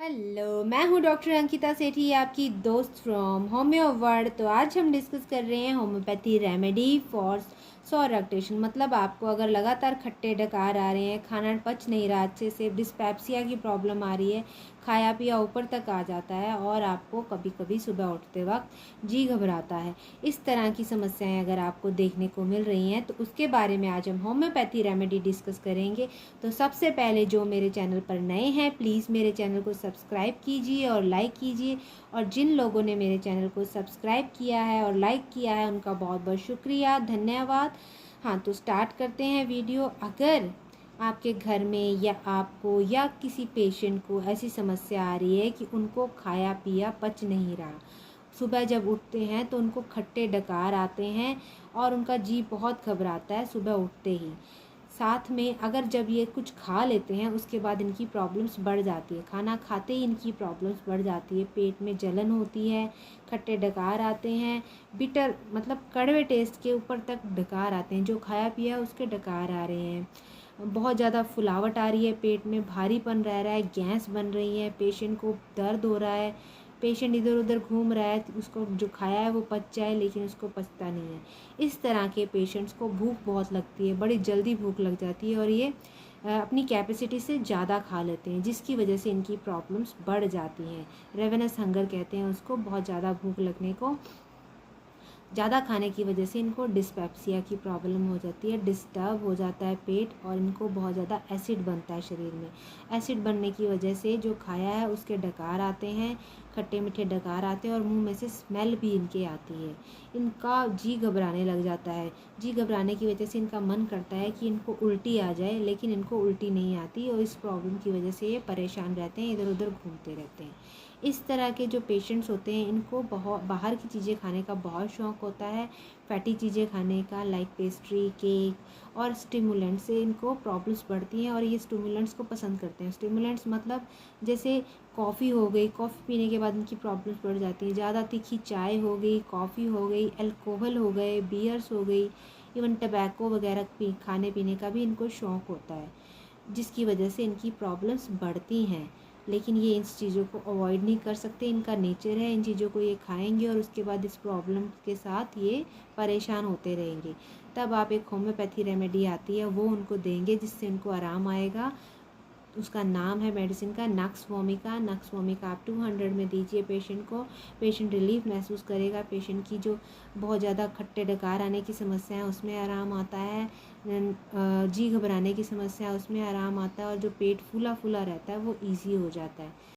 Hello, मैं हूँ doctor Ankita सेठी, आपकी दोस्त फ्रॉम होम्यो वर्ल्ड। तो आज हम डिस्कस कर रहे हैं होम्योपैथी रेमेडी फॉर सॉर रक्टेशन। मतलब आपको अगर लगातार खट्टे डकार आ रहे हैं, खाना पच नहीं रहा अच्छे से, डिस्पेप्सिया की प्रॉब्लम आ रही है, खाया पिया ऊपर तक आ जाता है और आपको कभी कभी सुबह उठते वक्त जी घबराता है, इस तरह की समस्याएं अगर आपको देखने को मिल रही हैं तो उसके बारे में आज हम होम्योपैथी रेमेडी डिस्कस करेंगे। तो सबसे पहले जो मेरे चैनल पर नए हैं, प्लीज़ मेरे चैनल को सब्सक्राइब कीजिए और लाइक कीजिए। और जिन लोगों ने मेरे चैनल को सब्सक्राइब किया है और लाइक किया है उनका बहुत बहुत शुक्रिया, धन्यवाद। हाँ, तो स्टार्ट करते हैं वीडियो। अगर आपके घर में या आपको या किसी पेशेंट को ऐसी समस्या आ रही है कि उनको खाया पिया पच नहीं रहा, सुबह जब उठते हैं तो उनको खट्टे डकार आते हैं और उनका जी बहुत घबराता है सुबह उठते ही, साथ में अगर जब ये कुछ खा लेते हैं उसके बाद इनकी प्रॉब्लम्स बढ़ जाती है, खाना खाते ही इनकी प्रॉब्लम्स बढ़ जाती है, पेट में जलन होती है, खट्टे डकार आते हैं, बिटर मतलब कड़वे टेस्ट के ऊपर तक डकार आते हैं, जो खाया पिया उसके डकार आ रहे हैं, बहुत ज़्यादा फुलावट आ रही है, पेट में भारीपन रह रहा है, गैस बन रही है, पेशेंट को दर्द हो रहा है, पेशेंट इधर उधर घूम रहा है, उसको जो खाया है वो पच जाए लेकिन उसको पचता नहीं है। इस तरह के पेशेंट्स को भूख बहुत लगती है, बड़ी जल्दी भूख लग जाती है और ये अपनी कैपेसिटी से ज़्यादा खा लेते हैं, जिसकी वजह से इनकी प्रॉब्लम्स बढ़ जाती हैं। रेवेनस हंगर कहते हैं उसको, बहुत ज़्यादा भूख लगने को। ज़्यादा खाने की वजह से इनको डिस्पेप्सिया की प्रॉब्लम हो जाती है, डिस्टर्ब हो जाता है पेट और इनको बहुत ज़्यादा एसिड बनता है शरीर में। एसिड बनने की वजह से जो खाया है उसके डकार आते हैं, खट्टे मीठे डकार आते हैं और मुंह में से स्मेल भी इनके आती है। इनका जी घबराने लग जाता है, जी घबराने की वजह से इनका मन करता है कि इनको उल्टी आ जाए, लेकिन इनको उल्टी नहीं आती और इस प्रॉब्लम की वजह से ये परेशान रहते हैं, इधर उधर घूमते रहते हैं। इस तरह के जो पेशेंट्स होते हैं इनको बहुत बाहर की चीज़ें खाने का बहुत शौक़ होता है, फैटी चीज़ें खाने का, लाइक पेस्ट्री, केक और स्टिमुलेंट से इनको प्रॉब्लम्स बढ़ती हैं और ये स्टिमुलेंट्स को पसंद करते हैं। स्टिमुलेंट्स मतलब जैसे कॉफ़ी हो गई, कॉफ़ी पीने के बाद इनकी प्रॉब्लम्स बढ़ जाती हैं, ज़्यादा तीखी चाय हो गई, कॉफ़ी हो गई, अल्कोहल हो गए, बियर्स हो गई, इवन टबैको वगैरह खाने पीने का भी इनको शौक़ होता है, जिसकी वजह से इनकी प्रॉब्लम्स बढ़ती हैं। लेकिन ये इन चीज़ों को अवॉइड नहीं कर सकते, इनका नेचर है, इन चीज़ों को ये खाएंगे और उसके बाद इस प्रॉब्लम के साथ ये परेशान होते रहेंगे। तब आप एक होम्योपैथी रेमेडी आती है वो उनको देंगे जिससे उनको आराम आएगा। उसका नाम है मेडिसिन का नक्स वोमिका। नक्स वोमिका आप 200 में दीजिए पेशेंट को, पेशेंट रिलीफ महसूस करेगा, पेशेंट की जो बहुत ज़्यादा खट्टे डकार आने की समस्या है उसमें आराम आता है, जी घबराने की समस्या उसमें आराम आता है और जो पेट फूला फूला रहता है वो ईजी हो जाता है।